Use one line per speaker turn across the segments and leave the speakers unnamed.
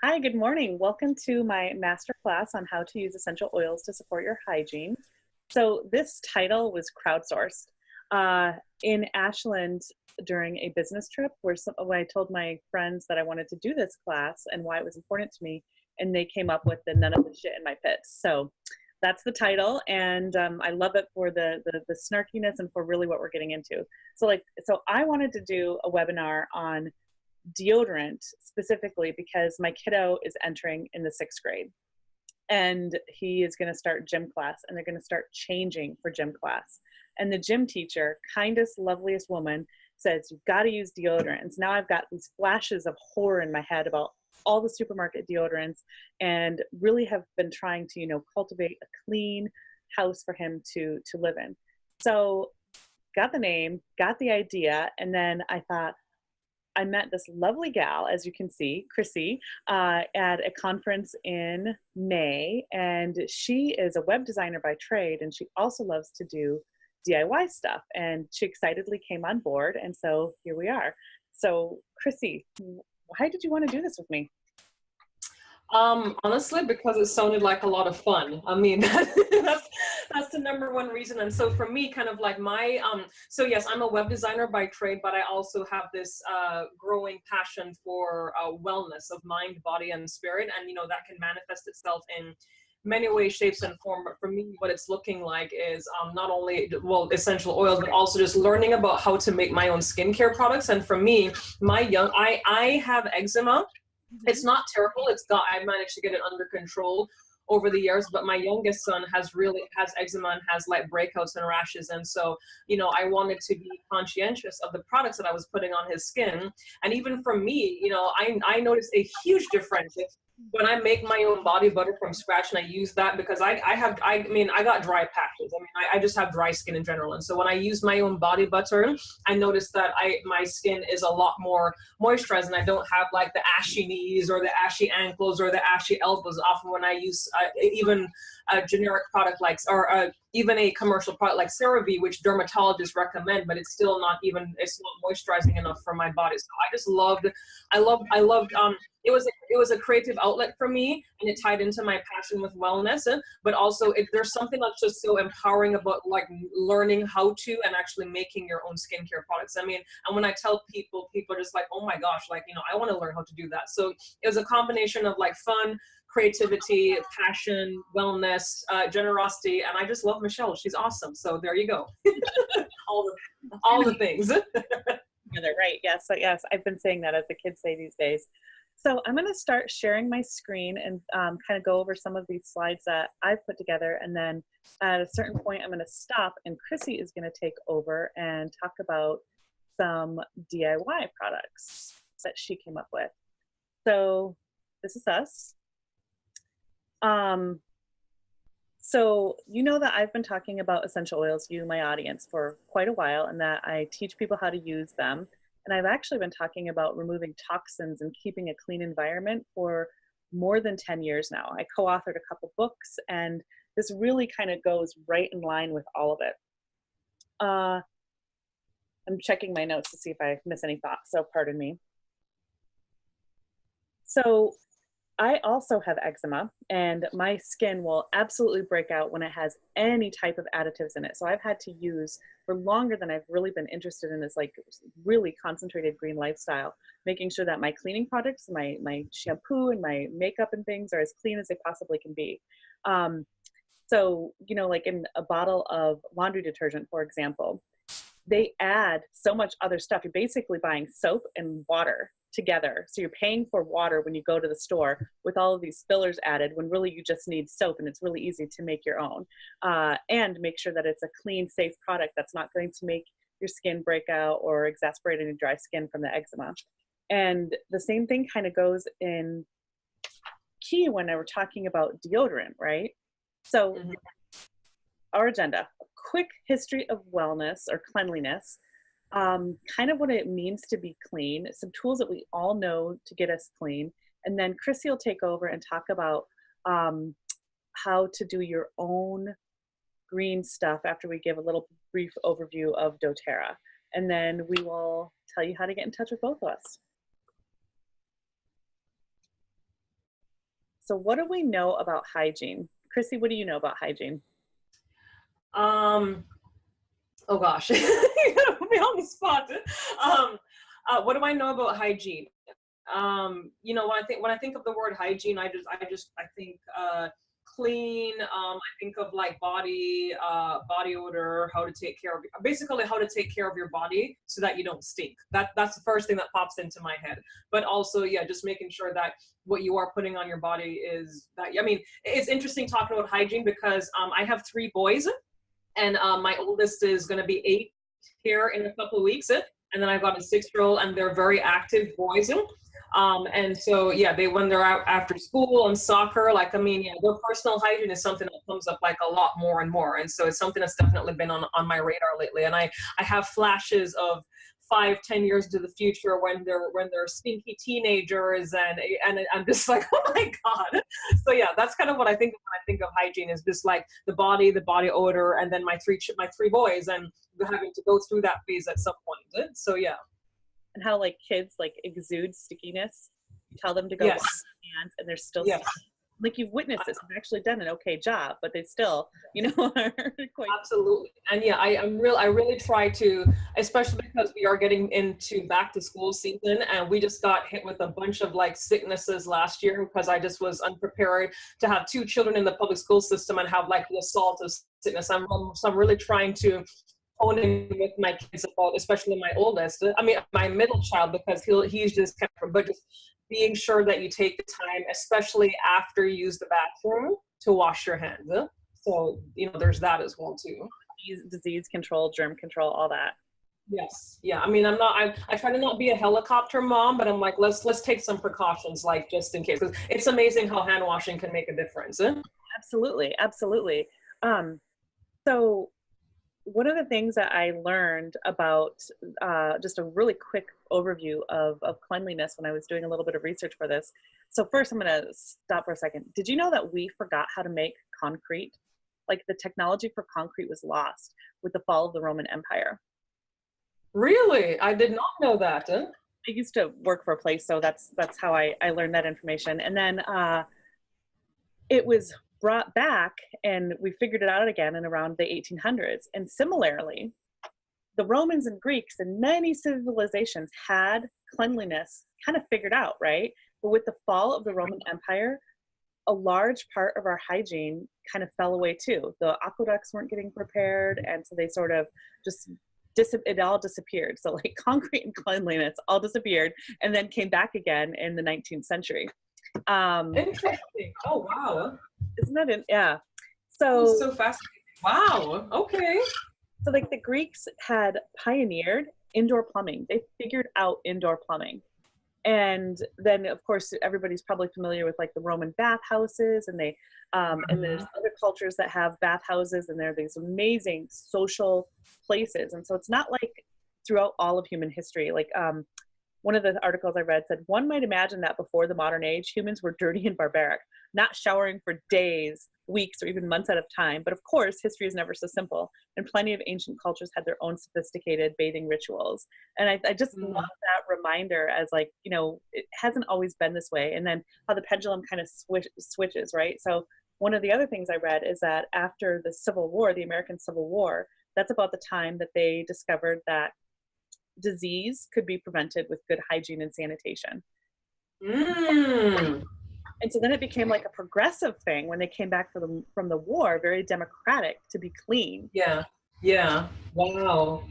Hi, good morning. Welcome to my masterclass on how to use essential oils to support your hygiene. So this title was crowdsourced in Ashland during a business trip when I told my friends that I wanted to do this class and why it was important to me, and they came up with the none of the shit in my pits. So that's the title, and I love it for the snarkiness and for really what we're getting into. So I wanted to do a webinar on deodorant specifically because my kiddo is entering in the 6th grade and he is going to start gym class, and they're going to start changing for gym class. And the gym teacher, kindest, loveliest woman, says, you've got to use deodorants. Now I've got these flashes of horror in my head about all the supermarket deodorants, and really have been trying to, cultivate a clean house for him to live in. So got the name, got the idea, and then I thought, I met this lovely gal, as you can see, Chrissy, at a conference in May, and she is a web designer by trade, and she also loves to do DIY stuff, and she excitedly came on board, and so here we are. So, Chrissy, why did you want to do this with me?
Honestly, because it sounded like a lot of fun. I mean, that's the number one reason. And so for me, kind of like so yes, I'm a web designer by trade, but I also have this growing passion for wellness of mind, body, and spirit. And, that can manifest itself in many ways, shapes, and form. But for me, what it's looking like is not only, well, essential oils, but also just learning about how to make my own skincare products. And for me, I have eczema. It's not terrible. I managed to get it under control over the years, but my youngest son has eczema and has like breakouts and rashes. And so, I wanted to be conscientious of the products that I was putting on his skin. And even for me, I noticed a huge difference when I make my own body butter from scratch, and I use that because I got dry patches. I just have dry skin in general. And so when I use my own body butter, I noticed that my skin is a lot more moisturized, and I don't have like the ashy knees or the ashy ankles or the ashy elbows. Often when I use even a generic product even a commercial product like CeraVe, which dermatologists recommend, but it's not moisturizing enough for my body. So I loved it was a creative outlet for me, and it tied into my passion with wellness. But also, there's something that's just so empowering about like learning how to and actually making your own skincare products. And when I tell people are just like, oh my gosh, I want to learn how to do that. So it was a combination of like fun, creativity, passion, wellness, generosity, and I just love Michelle. She's awesome. So there you go. all the things.
Yeah, they're right. Yes. So yes, I've been saying that, as the kids say these days. So I'm going to start sharing my screen and kind of go over some of these slides that I've put together. And then at a certain point, I'm going to stop, and Chrissy is going to take over and talk about some DIY products that she came up with. So this is us. So that I've been talking about essential oils, you, my audience, for quite a while, and that I teach people how to use them. And I've actually been talking about removing toxins and keeping a clean environment for more than 10 years now. I co-authored a couple books, and this really kind of goes right in line with all of it. I'm checking my notes to see if I miss any thoughts, so pardon me. So I also have eczema, and my skin will absolutely break out when it has any type of additives in it. So I've had to use, for longer than I've really been interested in this like really concentrated green lifestyle, making sure that my cleaning products, my shampoo and my makeup and things are as clean as they possibly can be. So, like in a bottle of laundry detergent, for example, they add so much other stuff. You're basically buying soap and water together. So you're paying for water when you go to the store with all of these fillers added, when really you just need soap, and it's really easy to make your own. And make sure that it's a clean, safe product that's not going to make your skin break out or exacerbate any dry skin from the eczema. And the same thing kind of goes in key when we're talking about deodorant, right? So our agenda, a quick history of wellness or cleanliness, kind of what it means to be clean, some tools that we all know to get us clean. And then Chrissy will take over and talk about how to do your own green stuff after we give a little brief overview of doTERRA. And then we will tell you how to get in touch with both of us. So what do we know about hygiene? Chrissy, what do you know about hygiene?
Um, oh gosh, you gotta put me on the spot. Um, what do I know about hygiene? You know, when I think of the word hygiene, I think clean. I think of like body odor, how to take care of, basically how to take care of your body so that you don't stink. That's the first thing that pops into my head. But also, yeah, just making sure that what you are putting on your body is that. I mean, it's interesting talking about hygiene because I have 3 boys, and my oldest is going to be 8 here in a couple of weeks, and then I've got a 6-year-old, and they're very active boys. And so, yeah, when they're out after school and soccer, like, I mean, yeah, their personal hygiene is something that comes up like a lot more and more. And so it's something that's definitely been on my radar lately. And I have flashes of 5-10 years into the future when they're stinky teenagers, and I'm just like, oh my God. So yeah, that's kind of what I think of when I think of hygiene, is just like the body odor, and then my three boys, and having to go through that phase at some point. So yeah.
And how like kids like exude stickiness. You tell them to go wash
Yes.
their hands and they're still
Yes.
like you've witnessed this. You've actually done an okay job, but they still, you know, are quite.
Absolutely. And yeah, I really try to, especially because we are getting into back to school season, and we just got hit with a bunch of like sicknesses last year because I just was unprepared to have 2 children in the public school system and have like the assault of sickness. So I'm really trying to hone in with my kids about, especially my oldest, I mean, my middle child, because he's just kind of, but just being sure that you take the time, especially after you use the bathroom, to wash your hands. So, you know, there's that as well too.
Disease control, germ control, all that.
Yes. Yeah. I mean, I try to not be a helicopter mom, but I'm like, let's take some precautions, like just in case, because it's amazing how hand washing can make a difference.
Absolutely. Absolutely. So one of the things that I learned about, just a really quick overview of cleanliness when I was doing a little bit of research for this. So first, I'm going to stop for a second. Did you know that we forgot how to make concrete? Like the technology for concrete was lost with the fall of the Roman Empire.
Really? I did not know that.
I used to work for a place, so that's how I learned that information. And then it was brought back and we figured it out again in around the 1800s. And similarly, the Romans and Greeks and many civilizations had cleanliness kind of figured out, right? But with the fall of the Roman Empire, a large part of our hygiene kind of fell away too. The aqueducts weren't getting prepared, and so they sort of just it all disappeared. So like concrete and cleanliness all disappeared and then came back again in the 19th century.
Interesting. Oh wow.
Isn't that it? Yeah. So
Fascinating. Wow. Okay.
So like the Greeks had pioneered indoor plumbing. They figured out indoor plumbing. And then of course everybody's probably familiar with like the Roman bathhouses, and they and there's other cultures that have bathhouses, and they're these amazing social places. And so it's not like throughout all of human history, like one of the articles I read said, one might imagine that before the modern age, humans were dirty and barbaric, not showering for days, weeks, or even months at a time. But of course, history is never so simple, and plenty of ancient cultures had their own sophisticated bathing rituals. And I just love that reminder as like, you know, it hasn't always been this way. And then how the pendulum kind of switches, right? So one of the other things I read is that after the Civil War, the American Civil War, that's about the time that they discovered that disease could be prevented with good hygiene and sanitation. And so then it became like a progressive thing when they came back from the war, very democratic, to be clean.
Yeah. Yeah. Wow.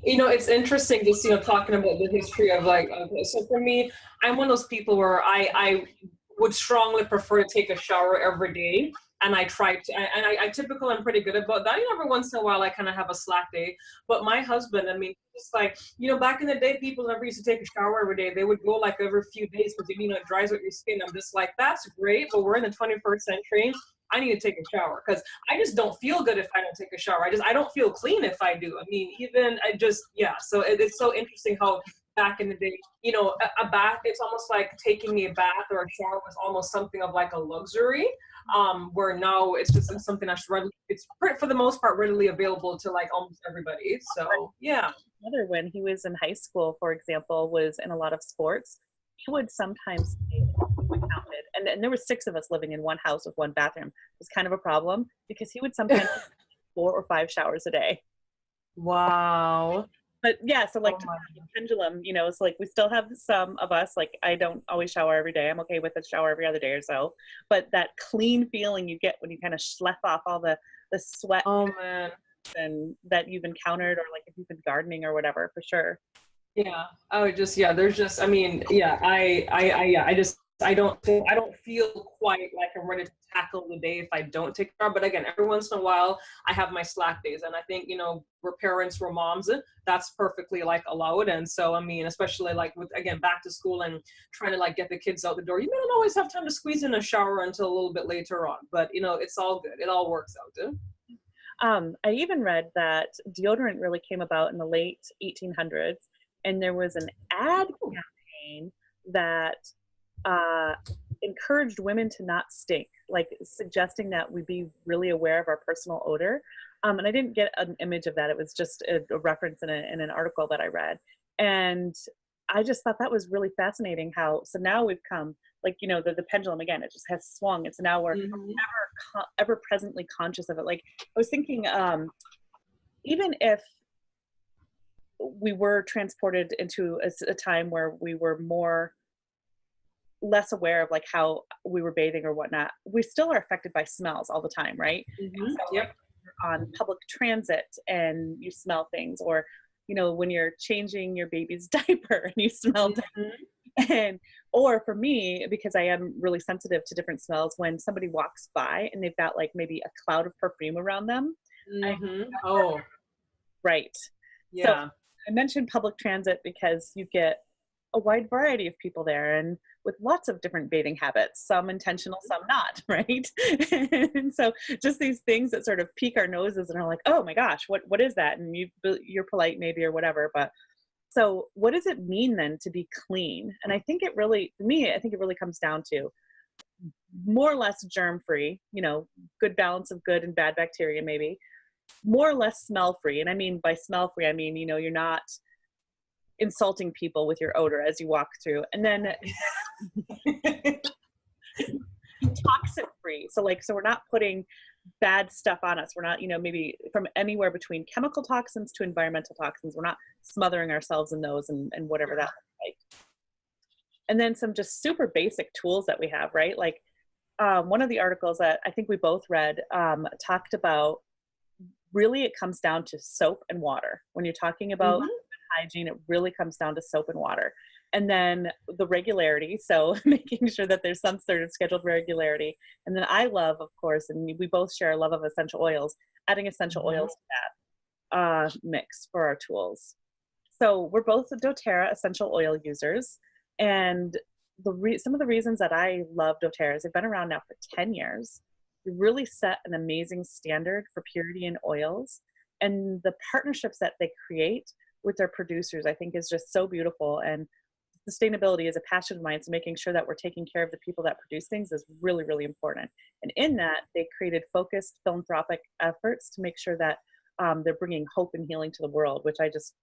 You know, it's interesting just, you know, talking about the history of like, so for me, I'm one of those people where I would strongly prefer to take a shower every day. And I try to, and I typically I'm pretty good about that. You know, every once in a while I kind of have a slack day. But my husband, I mean, just like, you know, back in the day, people never used to take a shower every day. They would go like every few days because, you know, it dries out your skin. I'm just like, that's great, but we're in the 21st century. I need to take a shower because I just don't feel good if I don't take a shower. I don't feel clean if I do. I mean, even yeah. So it's so interesting how back in the day, you know, a bath, it's almost like taking a bath or a shower was almost something of like a luxury, where now it's just something that's it's for the most part readily available to like almost everybody. So yeah.
Mother, when he was in high school, for example, was in a lot of sports. He would sometimes say he would count and there was 6 of us living in one house with one bathroom. It was kind of a problem because he would sometimes take 4 or 5 showers a day.
Wow.
But yeah, so like
Oh my.
the pendulum, you know, it's like we still have some of us, like I don't always shower every day. I'm okay with a shower every other day or so. But that clean feeling you get when you kind of schlep off all the sweat
Oh man.
and that you've encountered, or like if you've been gardening or whatever, for sure.
Yeah. Oh, just, yeah, there's just, I mean, yeah, yeah, I don't feel quite like I'm ready to tackle the day if I don't take care. But again, every once in a while, I have my slack days, and I think, you know, we're parents, we're moms, that's perfectly like allowed. And so, I mean, especially like with, again, back to school and trying to like get the kids out the door, you may not always have time to squeeze in a shower until a little bit later on. But you know, it's all good. It all works out.
I even read that deodorant really came about in the late 1800s, and there was an ad campaign that uh, encouraged women to not stink, like suggesting that we be really aware of our personal odor. And I didn't get an image of that. It was just a reference in an article that I read. And I just thought that was really fascinating how, so now we've come, like, you know, the pendulum again, it just has swung. And so now we're
Mhm.
ever presently conscious of it. Like I was thinking, even if we were transported into a time where we were less aware of like how we were bathing or whatnot, we still are affected by smells all the time, right? And
Mhm.
so like
Yep.
you're on public transit and you smell things, or you know when you're changing your baby's diaper and you smell
Mhm.
and or for me, because I am really sensitive to different smells, when somebody walks by and they've got like maybe a cloud of perfume around them, I
Mhm. Oh,
right. So
yeah.
I mentioned public transit because you get a wide variety of people there and with lots of different bathing habits, some intentional, some not, right? And so just these things that sort of pique our noses and are like, oh my gosh, what is that? And you're polite maybe or whatever, but so what does it mean then to be clean? And I think it really, for me, I think it really comes down to more or less germ free, you know, good balance of good and bad bacteria maybe, more or less smell free. And I mean by smell free, I mean, you know, you're not insulting people with your odor as you walk through. And then toxin free. So like, so we're not putting bad stuff on us. We're not, you know, maybe from anywhere between chemical toxins to environmental toxins. We're not smothering ourselves in those and whatever that looks like. And then some just super basic tools that we have, right? Like one of the articles that I think we both read talked about really it comes down to soap and water. When you're talking about
Mhm.
hygiene, it really comes down to soap and water. And then the regularity, so making sure that there's some sort of scheduled regularity. And then I love, of course, and we both share a love of essential oils, adding essential
Mhm.
oils to that mix for our tools. So we're both doTERRA essential oil users. And some of the reasons that I love doTERRA is they've been around now for 10 years. They really set an amazing standard for purity in oils. And the partnerships that they create with their producers, I think, is just so beautiful. And sustainability is a passion of mine. So making sure that we're taking care of the people that produce things is really, really important. And in that, they created focused philanthropic efforts to make sure that they're bringing hope and healing to the world, which I just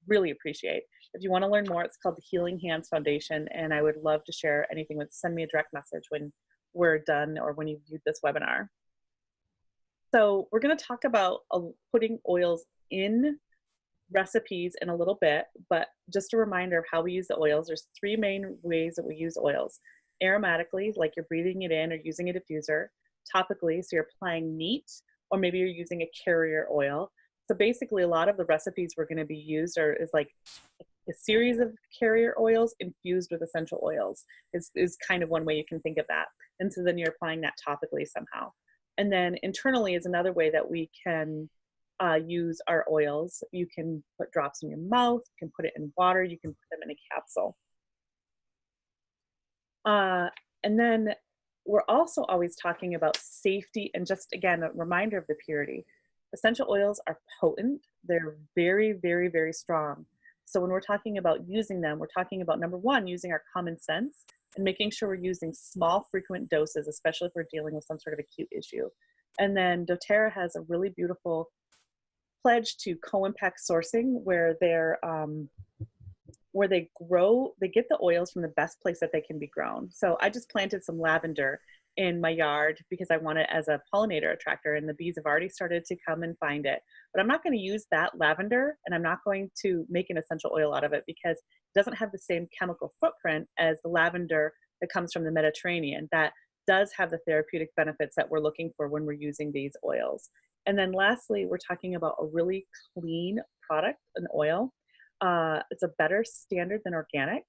really appreciate. If you want to learn more, it's called the Healing Hands Foundation, and I would love to share anything with, send me a direct message when we're done or when you've viewed this webinar. So we're going to talk about putting oils in recipes in a little bit, but just a reminder of how we use the oils. There's 3 main ways that we use oils. Aromatically, like you're breathing it in or using a diffuser. Topically, so you're applying neat, or maybe you're using a carrier oil. So basically a lot of the recipes we're going to be used is like a series of carrier oils infused with essential oils is kind of one way you can think of that. And so then you're applying that topically somehow. And then internally is another way that we can use our oils. You can put drops in your mouth, you can put it in water, you can put them in a capsule. And then we're also always talking about safety and just, again, a reminder of the purity. Essential oils are potent. They're very, very, very strong. So when we're talking about using them, we're talking about, number one, using our common sense and making sure we're using small, frequent doses, especially if we're dealing with some sort of acute issue. And then doTERRA has a really beautiful pledge to co-impact sourcing, where where they get the oils from the best place that they can be grown. So I just planted some lavender in my yard because I want it as a pollinator attractor, and the bees have already started to come and find it. But I'm not going to use that lavender, and I'm not going to make an essential oil out of it because it doesn't have the same chemical footprint as the lavender that comes from the Mediterranean that does have the therapeutic benefits that we're looking for when we're using these oils. And then lastly, we're talking about a really clean product, an oil. It's a better standard than organic.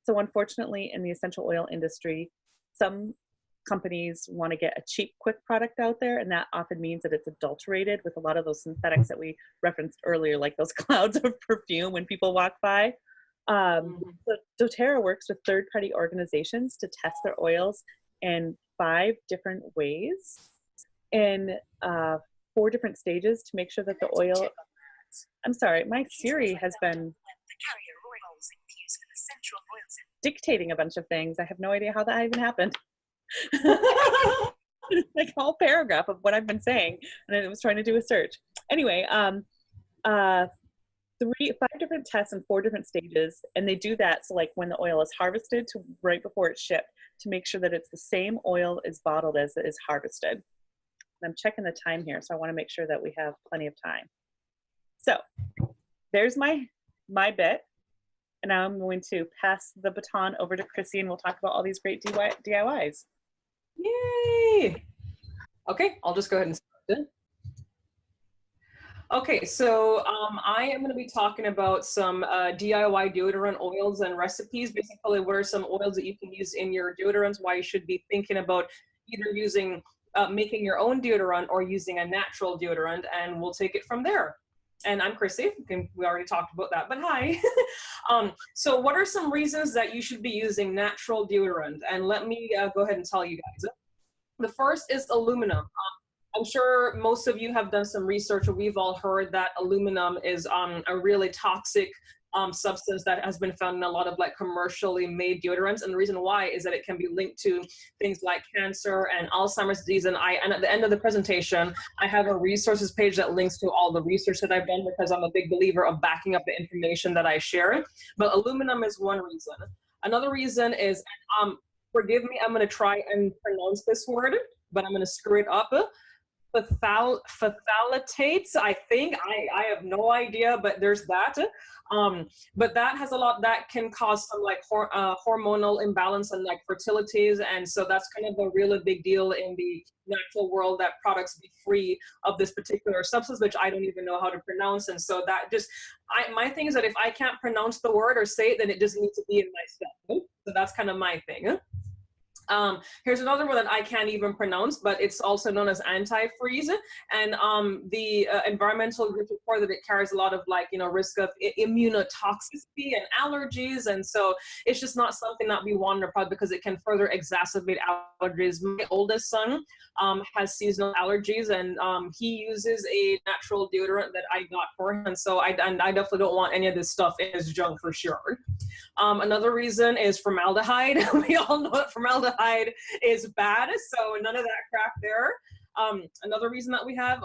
So unfortunately, in the essential oil industry, some companies want to get a cheap, quick product out there, and that often means that it's adulterated with a lot of those synthetics that we referenced earlier, like those clouds of perfume when people walk by. So doTERRA works with third-party organizations to test their oils in 5 different ways in 4 different stages to make sure that the oil. I'm sorry, my Siri has been dictating a bunch of things. I have no idea how that even happened. Like a whole paragraph of what I've been saying, and it was trying to do a search. Anyway, 5 different tests in 4 different stages, and they do that so like when the oil is harvested to right before it's shipped to make sure that it's the same oil is bottled as it is harvested. And I'm checking the time here, so I want to make sure that we have plenty of time. So there's my bit, and now I'm going to pass the baton over to Chrissy, and we'll talk about all these great DIYs.
Yay! Okay, I'll just go ahead and start. Okay, so I am going to be talking about some DIY deodorant oils and recipes. Basically, what are some oils that you can use in your deodorants, why you should be thinking about either using, making your own deodorant or using a natural deodorant, and we'll take it from there. And I'm Chrissy, we already talked about that, but hi. So what are some reasons that you should be using natural deodorant? And let me go ahead and tell you guys. The first is aluminum. I'm sure most of you have done some research, or we've all heard that aluminum is a really toxic substance that has been found in a lot of like commercially made deodorants. And the reason why is that it can be linked to things like cancer and Alzheimer's disease. And at the end of the presentation, I have a resources page that links to all the research that I've done, because I'm a big believer of backing up the information that I share. But aluminum is one reason. Another reason is, forgive me, I'm going to try and pronounce this word, but I'm going to screw it up. Phthalates, I think. I have no idea, but there's that. But that has a lot, that can cause some like hormonal imbalance and like fertilities. And so that's kind of a really big deal in the natural world, that products be free of this particular substance, which I don't even know how to pronounce. And so that just, my thing is that if I can't pronounce the word or say it, then it just needs to be in my stuff. So that's kind of my thing. Here's another one that I can't even pronounce, but it's also known as antifreeze. And the environmental group report that it carries a lot of like, risk of immunotoxicity and allergies. And so it's just not something that we want in our product, because it can further exacerbate allergies. My oldest son has seasonal allergies, and he uses a natural deodorant that I got for him. And so I definitely don't want any of this stuff in his junk for sure. Another reason is formaldehyde. We all know that formaldehyde is bad, so none of that crap there. Another reason that we have,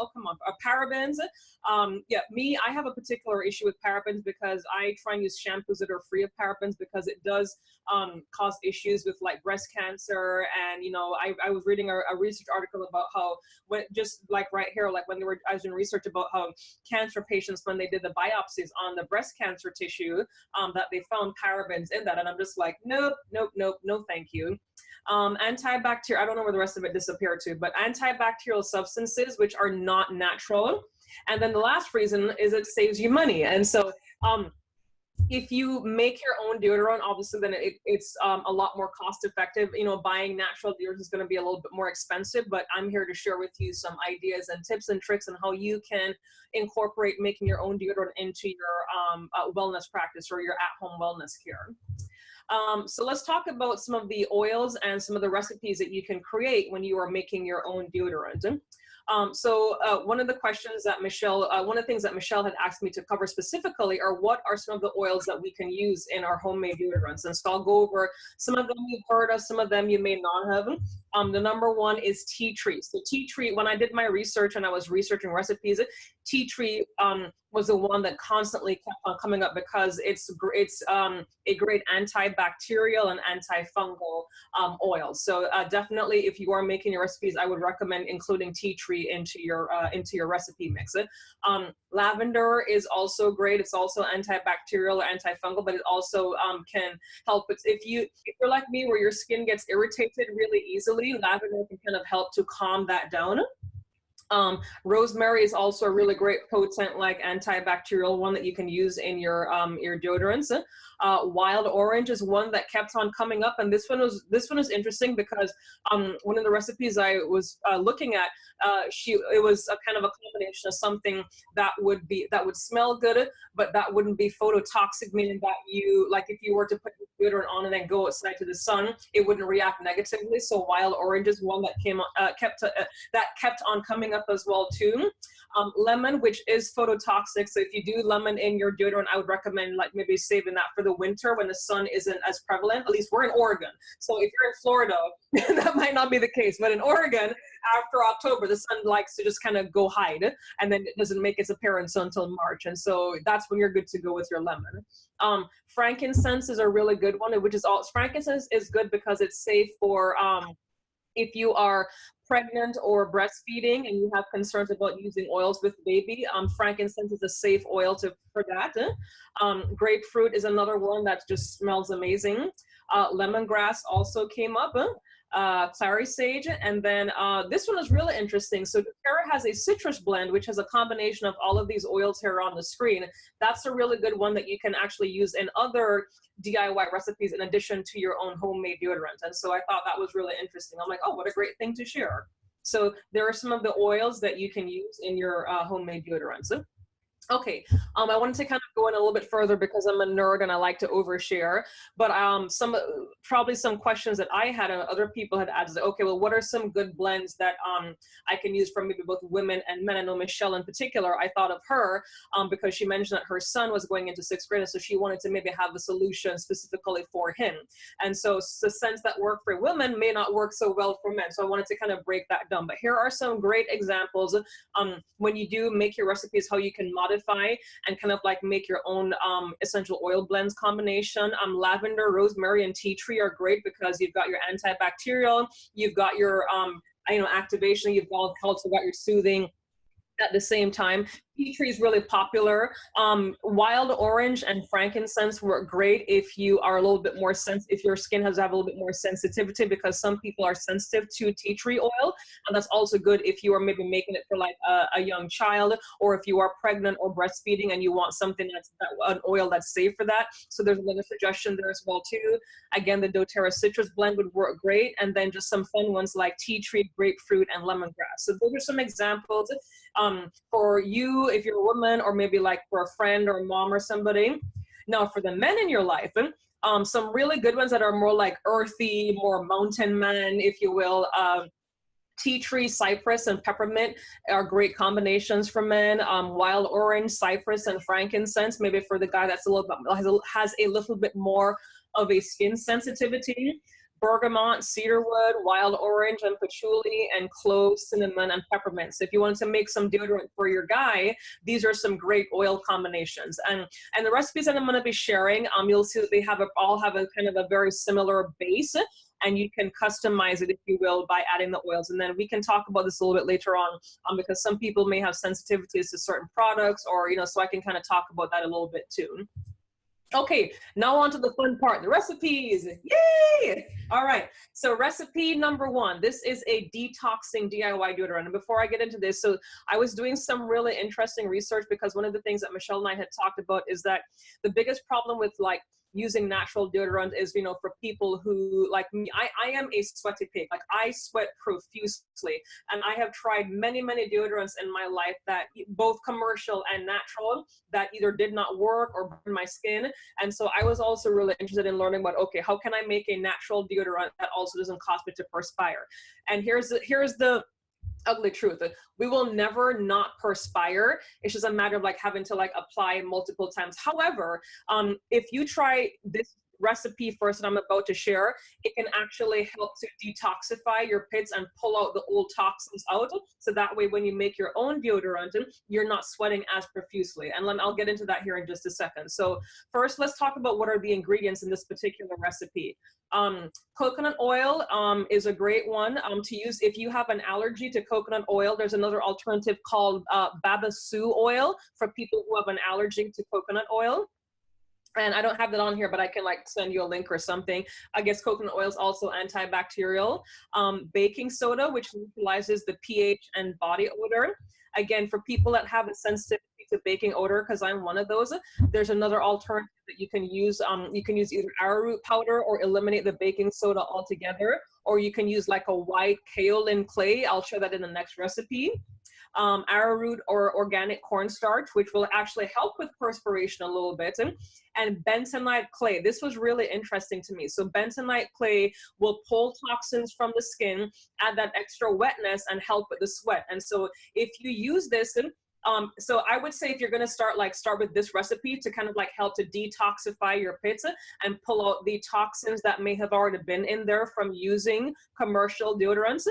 parabens. I have a particular issue with parabens because I try and use shampoos that are free of parabens, because it does cause issues with like breast cancer. And I was reading a research article about how, when just like right here, like when I was doing research about how cancer patients, when they did the biopsies on the breast cancer tissue, that they found parabens in that, and I'm just like, nope, no thank you. Antibacterial, I don't know where the rest of it disappeared to, but antibacterial substances which are not natural. And then the last reason is it saves you money. And so if you make your own deodorant, obviously then it's a lot more cost effective. Buying natural deodorant is going to be a little bit more expensive, but I'm here to share with you some ideas and tips and tricks on how you can incorporate making your own deodorant into your wellness practice or your at-home wellness care. So let's talk about some of the oils and some of the recipes that you can create when you are making your own deodorant. One of the questions that one of the things that Michelle had asked me to cover specifically are what are some of the oils that we can use in our homemade deodorants. And so I'll go over some of them you've heard of, some of them you may not have. The number one is tea tree. So tea tree, when I did my research and I was researching recipes, tea tree was the one that constantly kept on coming up because it's a great antibacterial and antifungal oil. So definitely, if you are making your recipes, I would recommend including tea tree into your recipe mix. Lavender is also great. It's also antibacterial, antifungal, but it also can help. If you're like me, where your skin gets irritated really easily, lavender can kind of help to calm that down. Rosemary is also a really great potent, like antibacterial one that you can use in your deodorants. Wild orange is one that kept on coming up, and this one was interesting because one of the recipes I was looking at, it was a kind of a combination of something that would smell good, but that wouldn't be phototoxic, meaning that if you were to put your deodorant on and then go outside to the sun, it wouldn't react negatively. So wild orange is one that kept on coming up as well too. Lemon, which is phototoxic. So if you do lemon in your deodorant, I would recommend maybe saving that for the winter when the sun isn't as prevalent. At least we're in Oregon. So if you're in Florida, that might not be the case. But in Oregon, after October, the sun likes to just kind of go hide, and then it doesn't make its appearance until March. And so that's when you're good to go with your lemon. Frankincense is a really good one, frankincense is good because it's safe for if you are pregnant or breastfeeding and you have concerns about using oils with baby, frankincense is a safe oil for that. Grapefruit is another one that just smells amazing. Lemongrass also came up. Clary sage, and then this one is really interesting. So doTERRA has a citrus blend, which has a combination of all of these oils here on the screen. That's a really good one that you can actually use in other DIY recipes in addition to your own homemade deodorant. And so I thought that was really interesting. I'm like, oh, what a great thing to share. So there are some of the oils that you can use in your homemade deodorants. Okay, I wanted to kind of go in a little bit further because I'm a nerd and I like to overshare, but probably some questions that I had and other people had asked, okay, well, what are some good blends that I can use for maybe both women and men? I know Michelle in particular, I thought of her because she mentioned that her son was going into 6th grade, and so she wanted to maybe have the solution specifically for him. And so the scents that work for women may not work so well for men. So I wanted to kind of break that down. But here are some great examples when you do make your recipes, how you can modify and kind of make your own essential oil blends combination. Lavender, rosemary, and tea tree are great because you've got your antibacterial, you've got your activation, you've also got your soothing at the same time. Tea tree is really popular. Wild orange and frankincense work great if you are a little bit more if your skin has to have a little bit more sensitivity, because some people are sensitive to tea tree oil, and that's also good if you are maybe making it for a young child, or if you are pregnant or breastfeeding and you want something an oil that's safe for that. So there's another suggestion there as well too. Again, the doTERRA citrus blend would work great, and then just some fun ones like tea tree, grapefruit, and lemongrass. So those are some examples for you if you're a woman, or maybe for a friend or a mom or somebody. Now for the men in your life, some really good ones that are more earthy, more mountain man, if you will. Tea tree, cypress, and peppermint are great combinations for men. Wild orange, cypress, and frankincense, maybe for the guy that's has a little bit more of a skin sensitivity. Bergamot, cedarwood, wild orange, and patchouli, and clove, cinnamon, and peppermint. So if you wanted to make some deodorant for your guy, these are some great oil combinations. And the recipes that I'm going to be sharing, you'll see that they all have a kind of a very similar base, and you can customize it, if you will, by adding the oils. And then we can talk about this a little bit later on, because some people may have sensitivities to certain products, or so I can kind of talk about that a little bit too. Okay, now on to the fun part, the recipes. Yay! All right, so recipe number 1. This is a detoxing DIY deodorant. And before I get into this, so I was doing some really interesting research, because one of the things that Michelle and I had talked about is that the biggest problem with using natural deodorant is, for people who, like me, I am a sweaty pig. I sweat profusely, and I have tried many, many deodorants in my life, that both commercial and natural, that either did not work or burned my skin. And so I was also really interested in learning about, okay, how can I make a natural deodorant that also doesn't cause me to perspire? And here's the ugly truth. We will never not perspire. It's just a matter of like having to like apply multiple times. However, if you try this recipe first that I'm about to share, it can actually help to detoxify your pits and pull out the old toxins out. So that way, when you make your own deodorant, you're not sweating as profusely. And I'll get into that here in just a second. So first, let's talk about what are the ingredients in this particular recipe. Coconut oil is a great one to use if you have an allergy to coconut oil. There's another alternative called babasu oil for people who have an allergy to coconut oil. And I don't have that on here, but I can like send you a link or something. I guess coconut oil is also antibacterial. Baking soda, which neutralizes the pH and body odor. Again, for people that have a sensitivity to baking odor, because I'm one of those, there's another alternative that you can use. You can use either arrowroot powder or eliminate the baking soda altogether, or you can use like a white kaolin clay. I'll show that in the next recipe. Arrowroot or organic cornstarch, which will actually help with perspiration a little bit, and bentonite clay. This was really interesting to me. So bentonite clay will pull toxins from the skin, add that extra wetness, and help with the sweat. And so if you use this, so I would say if you're going to start with this recipe to kind of like help to detoxify your pits and pull out the toxins that may have already been in there from using commercial deodorants.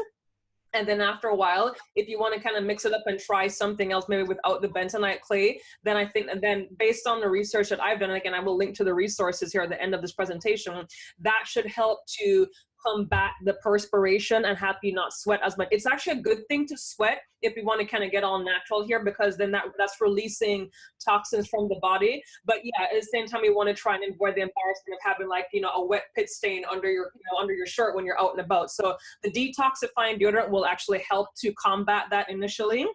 And then after a while, if you want to kind of mix it up and try something else, maybe without the bentonite clay, then I think, and then based on the research that I've done, and again, I will link to the resources here at the end of this presentation, that should help to combat the perspiration and help you not sweat as much. It's actually a good thing to sweat if you want to kind of get all natural here, because then that's releasing toxins from the body. But yeah, at the same time, you want to try and avoid the embarrassment of having like, you know, a wet pit stain under your, you know, under your shirt when you're out and about. So the detoxifying deodorant will actually help to combat that initially.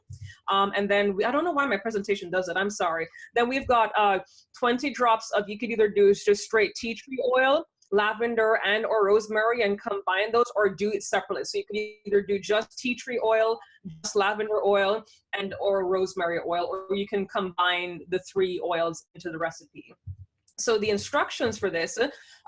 And then I don't know why my presentation does it. I'm sorry. Then we've got 20 drops of, you could either do just straight tea tree oil, lavender and or rosemary, and combine those, or do it separately. So you can either do just tea tree oil, just lavender oil, and or rosemary oil, or you can combine the three oils into the recipe. So the instructions for this,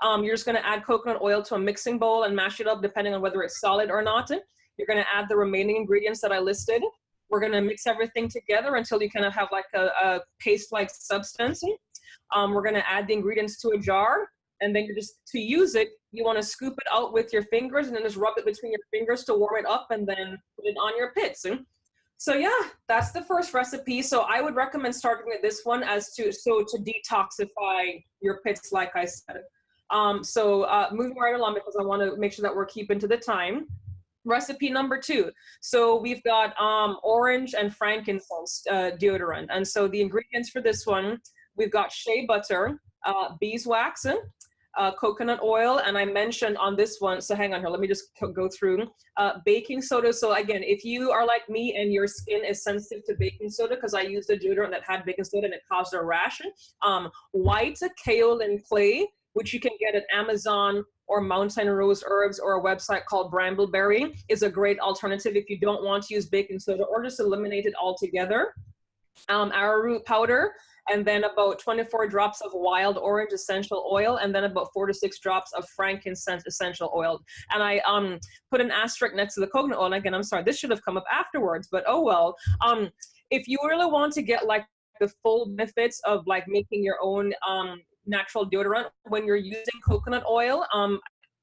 you're just going to add coconut oil to a mixing bowl and mash it up depending on whether it's solid or not. You're going to add the remaining ingredients that I listed. We're going to mix everything together until you kind of have like a paste-like substance. We're going to add the ingredients to a jar. And then to use it, you want to scoop it out with your fingers and then just rub it between your fingers to warm it up and then put it on your pits. So yeah, that's the first recipe. So I would recommend starting with this one to detoxify your pits, like I said. Moving right along, because I want to make sure that we're keeping to the time. Recipe number 2. So we've got orange and frankincense deodorant. And so the ingredients for this one, we've got shea butter, beeswax, coconut oil, and I mentioned on this one, so hang on here, let me just go through, baking soda. So again, if you are like me and your skin is sensitive to baking soda, because I used a deodorant that had baking soda and it caused a rash, white kaolin clay, which you can get at Amazon or Mountain Rose Herbs or a website called Brambleberry, is a great alternative if you don't want to use baking soda or just eliminate it altogether. Arrowroot powder, and then about 24 drops of wild orange essential oil, and then about 4 to 6 drops of frankincense essential oil. And I put an asterisk next to the coconut oil. And again, I'm sorry, this should have come up afterwards, but oh well. If you really want to get like the full benefits of like making your own natural deodorant when you're using coconut oil,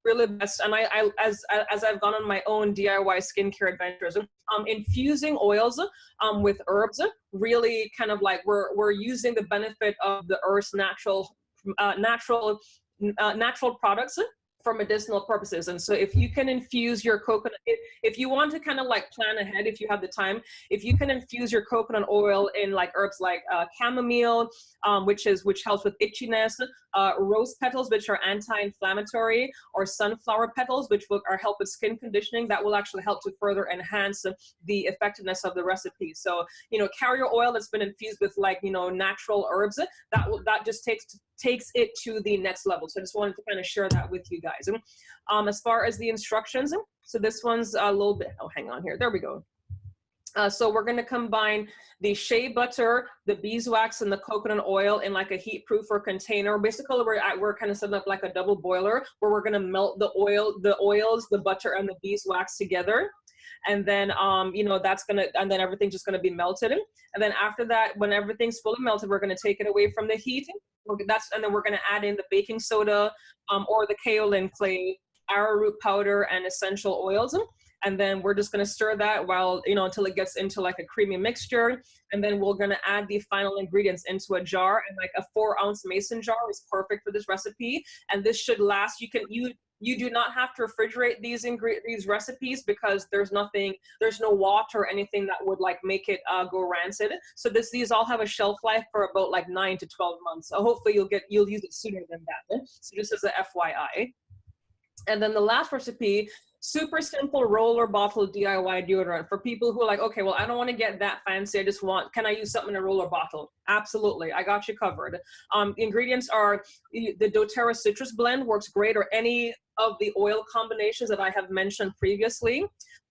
really best, and as I've gone on my own DIY skincare adventures, infusing oils with herbs, really kind of like we're using the benefit of the earth's natural products for medicinal purposes. And so if you can infuse your coconut, if you want to kind of like plan ahead, if you have the time, if you can infuse your coconut oil in like herbs like chamomile, which helps with itchiness, rose petals, which are anti-inflammatory, or sunflower petals, which are help with skin conditioning, that will actually help to further enhance the effectiveness of the recipe. So, you know, carrier oil that's been infused with like, you know, natural herbs, that just takes it to the next level. So I just wanted to kind of share that with you guys. As far as the instructions, so this one's a little bit, oh, hang on here. There we go. So we're going to combine the shea butter, the beeswax, and the coconut oil in like a heat-proof or container. Basically, we're kind of setting up like a double boiler where we're going to melt the oils, the butter, and the beeswax together. And then, and then everything's just going to be melted. And then after that, when everything's fully melted, we're going to take it away from the heat. And then we're going to add in the baking soda, or the kaolin clay, arrowroot powder, and essential oils. And then we're just going to stir that until it gets into like a creamy mixture. And then we're going to add the final ingredients into a jar, and like a 4-ounce mason jar is perfect for this recipe. And this should last. You do not have to refrigerate these recipes, because there's no water or anything that would like make it go rancid. So these all have a shelf life for about like 9 to 12 months. So hopefully you'll use it sooner than that. So just as a FYI. And then the last recipe, super simple roller bottle DIY deodorant for people who are like, okay, well, I don't want to get that fancy. Can I use something in a roller bottle? Absolutely. I got you covered. Ingredients are the doTERRA citrus blend, works great, or any of the oil combinations that I have mentioned previously.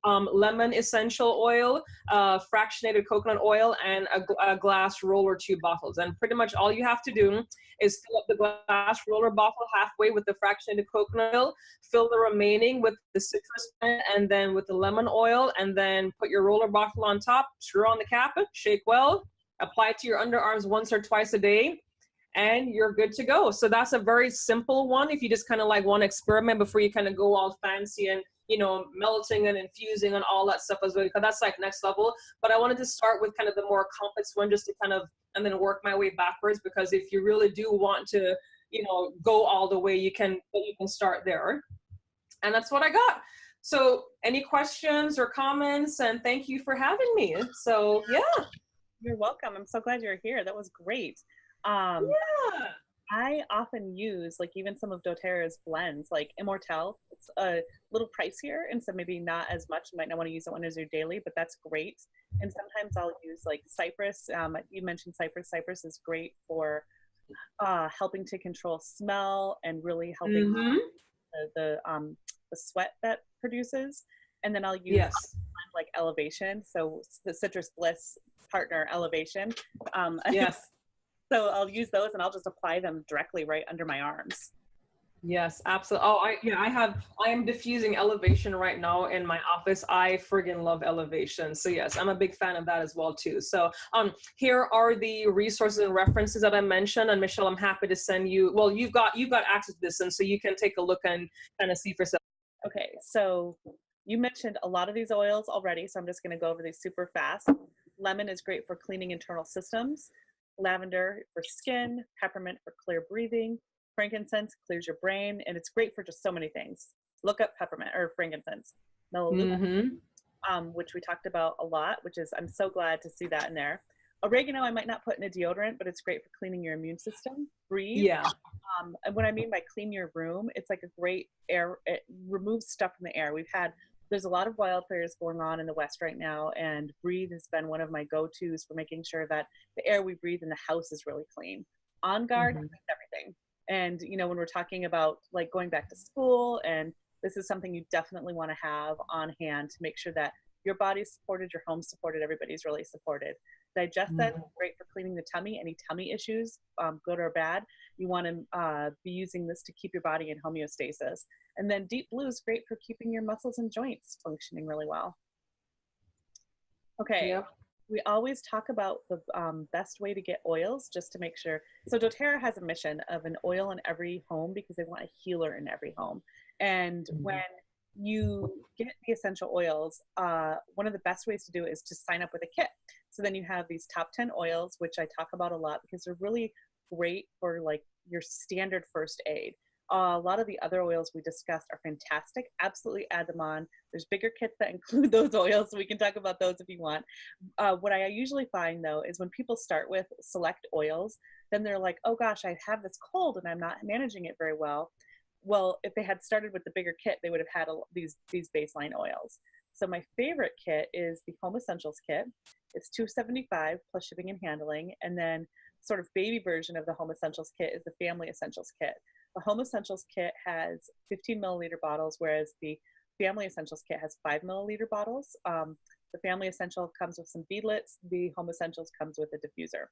Lemon essential oil, fractionated coconut oil, and a glass roller tube bottles. And pretty much all you have to do is fill up the glass roller bottle halfway with the fractionated coconut oil, fill the remaining with the citrus blend, and then with the lemon oil, and then put your roller bottle on top, screw on the cap, shake well, apply it to your underarms once or twice a day, and you're good to go. So that's a very simple one if you just kind of like want to experiment before you kind of go all fancy and melting and infusing and all that stuff as well, because that's like next level. But I wanted to start with kind of the more complex one, just to kind of, and then work my way backwards, because if you really do want to, go all the way, you can start there. And that's what I got. So any questions or comments? And thank you for having me. So yeah.
You're welcome. I'm so glad you're here. That was great. Yeah. I often use like even some of doTERRA's blends, like Immortelle. It's a little pricier, and so maybe not as much. You might not want to use it when it's your daily, but that's great. And sometimes I'll use like cypress. You mentioned cypress. Cypress is great for helping to control smell and really helping the sweat that produces. And then I'll use like Elevation, so the Citrus Bliss partner Elevation.
Yes.
So I'll use those, and I'll just apply them directly right under my arms.
Yes, absolutely. Oh, I am diffusing Elevation right now in my office. I friggin' love Elevation. So yes, I'm a big fan of that as well too. So here are the resources and references that I mentioned. And Michelle, I'm happy to send you, well, you've got access to this, and so you can take a look and kind of see for yourself.
Okay, so you mentioned a lot of these oils already, so I'm just gonna go over these super fast. Lemon is great for cleaning internal systems. Lavender for skin, peppermint for clear breathing, frankincense clears your brain, and it's great for just so many things. Look up peppermint or frankincense. Which we talked about a lot, which is, I'm so glad to see that in there. Oregano I might not put in a deodorant, but it's great for cleaning your immune system. Breathe.
Yeah.
And what I mean by clean your room, it's like a great air, it removes stuff from the air. There's a lot of wildfires going on in the West right now, and Breathe has been one of my go-tos for making sure that the air we breathe in the house is really clean. On Guard, everything. And, when we're talking about like going back to school, and this is something you definitely want to have on hand to make sure that your body's supported, your home's supported, everybody's really supported. Digestant, great for cleaning the tummy, any tummy issues, good or bad. You want to be using this to keep your body in homeostasis. And then Deep Blue is great for keeping your muscles and joints functioning really well. Okay, we always talk about the best way to get oils, just to make sure. So doTERRA has a mission of an oil in every home, because they want a healer in every home. And when you get the essential oils, one of the best ways to do it is to sign up with a kit. So then you have these top 10 oils, which I talk about a lot because they're really great for like your standard first aid. A lot of the other oils we discussed are fantastic. Absolutely add them on. There's bigger kits that include those oils, so we can talk about those if you want. What I usually find though is when people start with select oils, then they're like, oh gosh, I have this cold and I'm not managing it very well. Well, if they had started with the bigger kit, they would have had these baseline oils. So my favorite kit is the Home Essentials kit. It's $275 plus shipping and handling. And then sort of baby version of the Home Essentials kit is the Family Essentials kit. The Home Essentials kit has 15 milliliter bottles, whereas the Family Essentials kit has 5 milliliter bottles. The Family Essential comes with some beadlets. The Home Essentials comes with a diffuser.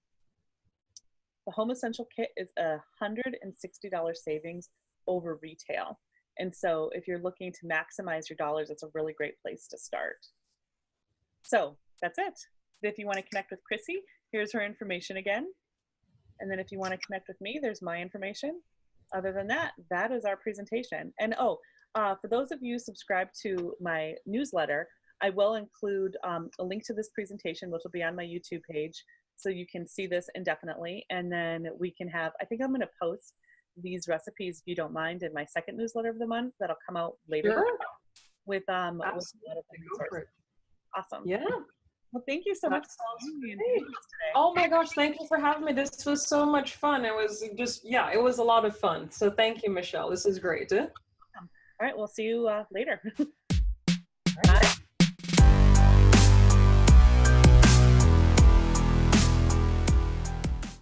The Home Essential Kit is $160 savings over retail. And so if you're looking to maximize your dollars, it's a really great place to start. So that's it. If you want to connect with Chrissy, here's her information again. And then if you want to connect with me, there's my information. Other than that, that is our presentation. And for those of you subscribed to my newsletter, I will include a link to this presentation, which will be on my YouTube page, so you can see this indefinitely. And then we can have, I think I'm going to post these recipes, if you don't mind, in my second newsletter of the month that'll come out later.
Sure.
With a lot of resources. Awesome.
Yeah.
Well, thank you so much for joining me today.
Oh my gosh, thank you for having me. This was so much fun. It was just, yeah, it was a lot of fun. So thank you, Michelle. This is great.
All right, we'll see you later.